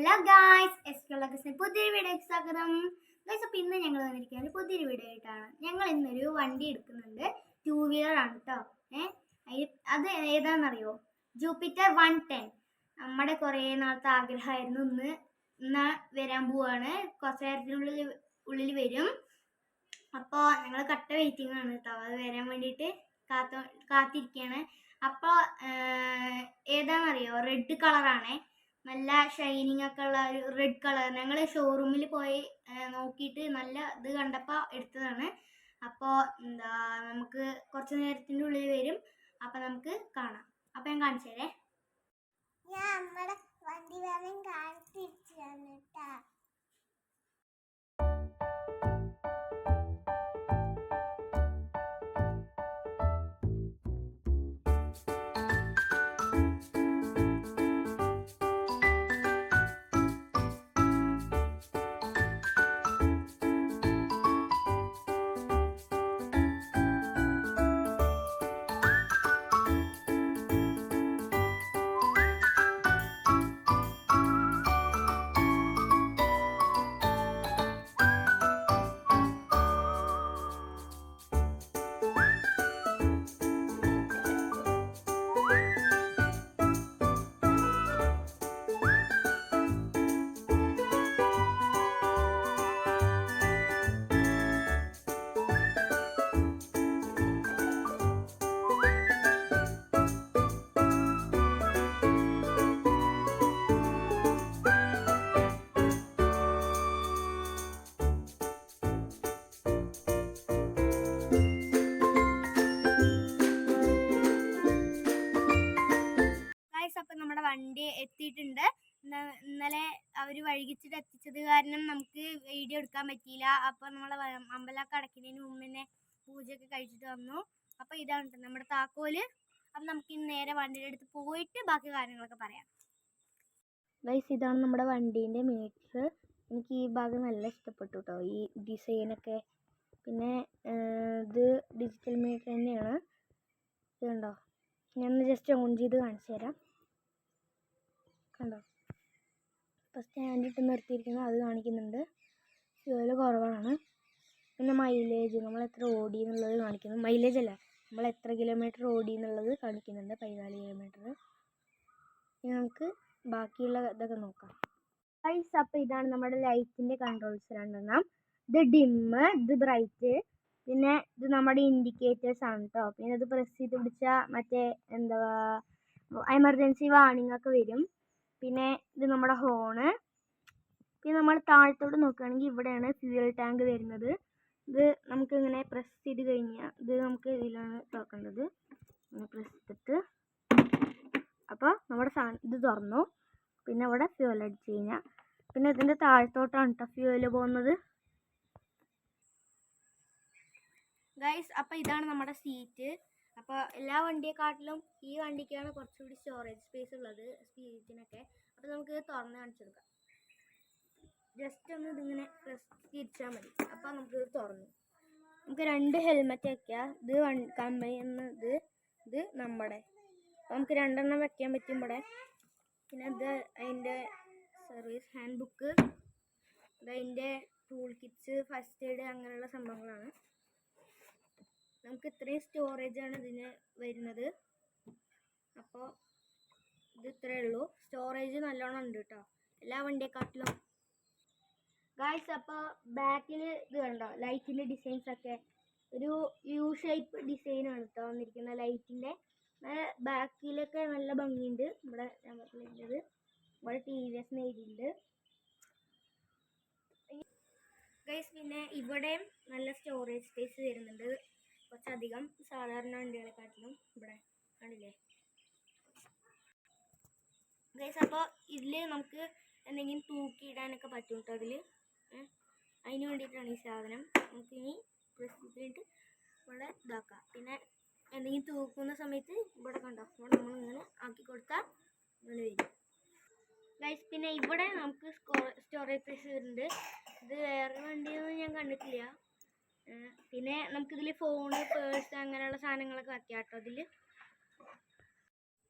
Hello guys, എസ്കോളഗസിന് പുതിയൊരു വീഡിയോയ്ക്ക് സ്വാഗതം. ഗൈസ്, അപ്പോൾ ഇന്ന് ഞങ്ങൾ വന്നിരിക്കുന്നത് പുതിയൊരു വീഡിയോ ആയിട്ടാണ്. ഞങ്ങൾ ഇന്നൊരു വണ്ടി എടുക്കുന്നുണ്ട്. 2 വീലർ ആണ് കേട്ടോ. അത് ഏതാണെന്നറിയോ? ജൂപ്പിറ്റർ 110. നമ്മുടെ കുറേ നാളത്തെ ആഗ്രഹമായിരുന്നു. ഇന്ന് വരാൻ പോവാണ്. കുറച്ച് നേരത്തിനുള്ളിൽ വരും. അപ്പോൾ ഞങ്ങൾ കട്ട വെയിറ്റിംഗ് ആണ് കേട്ടോ. അത് വരാൻ വേണ്ടിയിട്ട് കാത്തിരിക്കുകയാണ്. അപ്പോൾ ഏതാണെന്നറിയോ? റെഡ് കളറാണേ. നല്ല ഷൈനിങ് ഒക്കെ ഉള്ള ഒരു റെഡ് കളർ. ഞങ്ങൾ ഷോറൂമിൽ പോയി നോക്കിയിട്ട് നല്ല ഇത് കണ്ടപ്പോൾ എടുത്തതാണ്. അപ്പോൾ നമുക്ക് കുറച്ച് നേരത്തിൻ്റെ ഉള്ളിൽ വരും. അപ്പം നമുക്ക് കാണാം. അപ്പം ഞാൻ കാണിച്ചു തരേ. ഞാൻ നമ്മുടെ വണ്ടി വേണം കാണിച്ചിട്ട് കേട്ടാ. അപ്പം നമ്മുടെ വണ്ടി എത്തിയിട്ടുണ്ട്. ഇന്നലെ അവർ വൈകിച്ചിട്ട് എത്തിച്ചത് കാരണം നമുക്ക് വീഡിയോ എടുക്കാൻ പറ്റിയില്ല. അപ്പോൾ നമ്മൾ അമ്പലമൊക്കെ അടയ്ക്കുന്നതിന് മുമ്പ് തന്നെ പൂജയൊക്കെ കഴിച്ചിട്ട് വന്നു. അപ്പോൾ ഇതാണ് നമ്മുടെ താക്കോല്. അപ്പം നമുക്ക് ഇന്ന് നേരെ വണ്ടിയുടെ അടുത്ത് പോയിട്ട് ബാക്കി കാര്യങ്ങളൊക്കെ പറയാം. ഗൈസ്, ഇതാണ് നമ്മുടെ വണ്ടീൻ്റെ മീറ്റർ. എനിക്ക് ഈ ഭാഗം നല്ല ഇഷ്ടപ്പെട്ടു കേട്ടോ, ഈ ഡിസൈനൊക്കെ. പിന്നെ ഇത് ഡിജിറ്റൽ മീറ്റർ തന്നെയാണ്. ഇത് കണ്ടോ, ഞാനൊന്ന് ജസ്റ്റ് ഓൺ ചെയ്ത് കാണിച്ചു തരാം. കണ്ടോ, ഫസ്റ്റ് സ്റ്റാൻഡിട്ട് നിർത്തിയിരിക്കുന്നത് അത് കാണിക്കുന്നുണ്ട്. ഫ്യൂവൽ കുറവാണ്. പിന്നെ മൈലേജ്, നമ്മൾ എത്ര ഓടി എന്നുള്ളത് കാണിക്കുന്നു. മൈലേജ് അല്ല, നമ്മൾ എത്ര കിലോമീറ്റർ ഓടി എന്നുള്ളത് കാണിക്കുന്നുണ്ട്. 14 കിലോമീറ്റർ. ഇനി നമുക്ക് ബാക്കിയുള്ള ഇതൊക്കെ നോക്കാം. ഗൈസ്, അപ്പോൾ ഇതാണ് നമ്മുടെ ലൈറ്റിൻ്റെ കൺട്രോൾസ് രണ്ടെണ്ണം. ഇത് ഡിമ്മ്, ഇത് ബ്രൈറ്റ്. പിന്നെ ഇത് നമ്മുടെ ഇൻഡിക്കേറ്റേഴ്സ് ആണ് കേട്ടോ. പിന്നെ ഇത് പ്രസ് ചെയ്ത് പിടിച്ചാൽ മറ്റേ എമർജൻസി വാർണിംഗ് ഒക്കെ വരും. പിന്നെ ഇത് നമ്മുടെ ഹോണ്. പിന്നെ നമ്മൾ താഴത്തോട്ട് നോക്കുകയാണെങ്കിൽ ഇവിടെയാണ് ഫ്യൂവൽ ടാങ്ക് വരുന്നത്. ഇത് നമുക്കിങ്ങനെ പ്രസ് ചെയ്ത് കഴിഞ്ഞാൽ ഇത് നമുക്ക് ഇതിലാണ് തുറക്കേണ്ടത്. ഇങ്ങനെ പ്രസ് ചെയ്തിട്ട് അപ്പോൾ നമ്മുടെ ഇത് തുറന്നു. പിന്നെ ഇവിടെ ഫ്യൂവൽ അടിച്ച് കഴിഞ്ഞാൽ പിന്നെ ഇതിൻ്റെ താഴത്തോട്ടാണ് കേട്ടോ ഫ്യൂവൽ പോകുന്നത്. ഗൈസ്, അപ്പോൾ ഇതാണ് നമ്മുടെ സീറ്റ്. അപ്പോൾ എല്ലാ വണ്ടിയെക്കാട്ടിലും ഈ വണ്ടിക്കാണ് കുറച്ചുകൂടി സ്റ്റോറേജ് സ്പേസ് ഉള്ളത്, സീറ്റിനൊക്കെ. അപ്പോൾ നമുക്ക് തുറന്ന് കാണിച്ചു കൊടുക്കാം. ജസ്റ്റ് ഒന്ന് ഇതിങ്ങനെ തിരിച്ചാൽ മതി. അപ്പോൾ നമുക്ക് തുറന്നു. നമുക്ക് 2 ഹെൽമെറ്റ് വയ്ക്കാം. ഇത് കമ്പനി ഇത് നമ്മുടെ. അപ്പോൾ നമുക്ക് 2 എണ്ണം വയ്ക്കാൻ പറ്റും ഇവിടെ. പിന്നെ ഇത് അതിൻ്റെ സർവീസ് ഹാൻഡ് ബുക്ക്, അതിൻ്റെ ടൂൾ കിറ്റ്സ്, ഫസ്റ്റ് എയ്ഡ് അങ്ങനെയുള്ള സംഭവങ്ങളാണ്. നമുക്ക് ഇത്രയും സ്റ്റോറേജാണ് ഇതിന് വരുന്നത്. അപ്പോൾ ഇത് ഇത്രയേ ഉള്ളൂ. സ്റ്റോറേജ് നല്ലോണം ഉണ്ട് കേട്ടോ, എല്ലാ വണ്ടിയെക്കാട്ടിലും. ഗായ്സ്, അപ്പോൾ ബാക്കിൽ ഇത് കണ്ടോ, ലൈറ്റിൻ്റെ ഡിസൈൻസൊക്കെ ഒരു യു ഷേപ്പ് ഡിസൈനാണ് കേട്ടോ വന്നിരിക്കുന്ന ലൈറ്റിൻ്റെ. ബാക്കിലൊക്കെ നല്ല ഭംഗിയുണ്ട്. ഇവിടെ ഞങ്ങളുള്ളത് ഇവിടെ TVS എഴുതിയിട്ടുണ്ട് ഗൈസ്. പിന്നെ ഇവിടെയും നല്ല സ്റ്റോറേജ് സ്പേസ് വരുന്നുണ്ട്, കുറച്ചധികം സാധാരണ വണ്ടികളെക്കാട്ടിലും. ഇവിടെ കണ്ടില്ലേ ഗൈസ്. അപ്പോൾ ഇതിൽ നമുക്ക് എന്തെങ്കിലും തൂക്കിയിടാനൊക്കെ പറ്റും കേട്ടോ അതിൽ. അതിന് വേണ്ടിയിട്ടാണ് ഈ സാധനം. നമുക്കിനി പ്രസ് ചെയ്തിട്ട് ഇവിടെ ഇതാക്കാം. പിന്നെ എന്തെങ്കിലും തൂക്കുന്ന സമയത്ത് ഇവിടെ കണ്ടോ, ഇവിടെ നമ്മളിങ്ങനെ ആക്കി കൊടുത്താൽ ഇങ്ങനെ വരും ഗൈസ്. പിന്നെ ഇവിടെ നമുക്ക് സ്റ്റോറേജ് സ്പേസ് വരുന്നുണ്ട്. ഇത് വേറെ വണ്ടിയൊന്നും ഞാൻ കണ്ടിട്ടില്ല. പിന്നെ നമുക്കിതിൽ ഫോണ്, പേഴ്സ് അങ്ങനെയുള്ള സാധനങ്ങളൊക്കെ വയ്ക്കാം കേട്ടോ അതിൽ.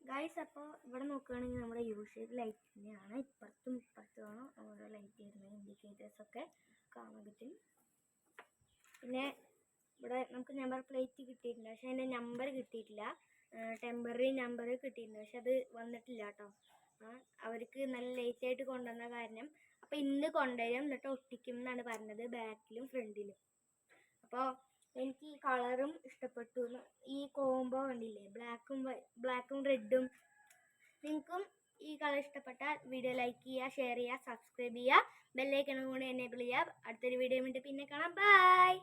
ഗൈസ്, അപ്പോൾ ഇവിടെ നോക്കുകയാണെങ്കിൽ നമ്മുടെ യു ഷേപ്പ് ലൈറ്റ് തന്നെയാണ്. ഇപ്പുറത്തും സ്റ്റിക്കേഴ്സൊക്കെ കാണാൻ പറ്റും. പിന്നെ ഇവിടെ നമുക്ക് നമ്പർ പ്ലേറ്റ് കിട്ടിയിട്ടുണ്ട്, പക്ഷെ അതിൻ്റെ നമ്പർ കിട്ടിയിട്ടില്ല. ടെമ്പററി നമ്പർ കിട്ടിയിട്ടുണ്ട്, പക്ഷെ അത് വന്നിട്ടില്ല കേട്ടോ. അവർക്ക് നല്ല ലേറ്റായിട്ട് കൊണ്ടുവന്ന കാരണം അപ്പോൾ ഇന്ന് കൊണ്ടുവരും, എന്നിട്ട് ഒട്ടിക്കും എന്നാണ് പറഞ്ഞത്, ബാക്കിലും ഫ്രണ്ടിലും. അപ്പോൾ എനിക്ക് ഈ കളറും ഇഷ്ടപ്പെട്ടു. ഈ കോംബോ കണ്ടില്ലേ, ബ്ലാക്കും റെഡും. നിങ്ങൾക്കും ഈ കളർ ഇഷ്ടപ്പെട്ടാൽ വീഡിയോ ലൈക്ക് ചെയ്യുക, ഷെയർ ചെയ്യുക, സബ്സ്ക്രൈബ് ചെയ്യുക, ബെല്ലൈക്കണും കൂടി എനേബിൾ ചെയ്യുക. അടുത്തൊരു വീഡിയോ വേണ്ടി പിന്നെ കാണാം. ബൈ.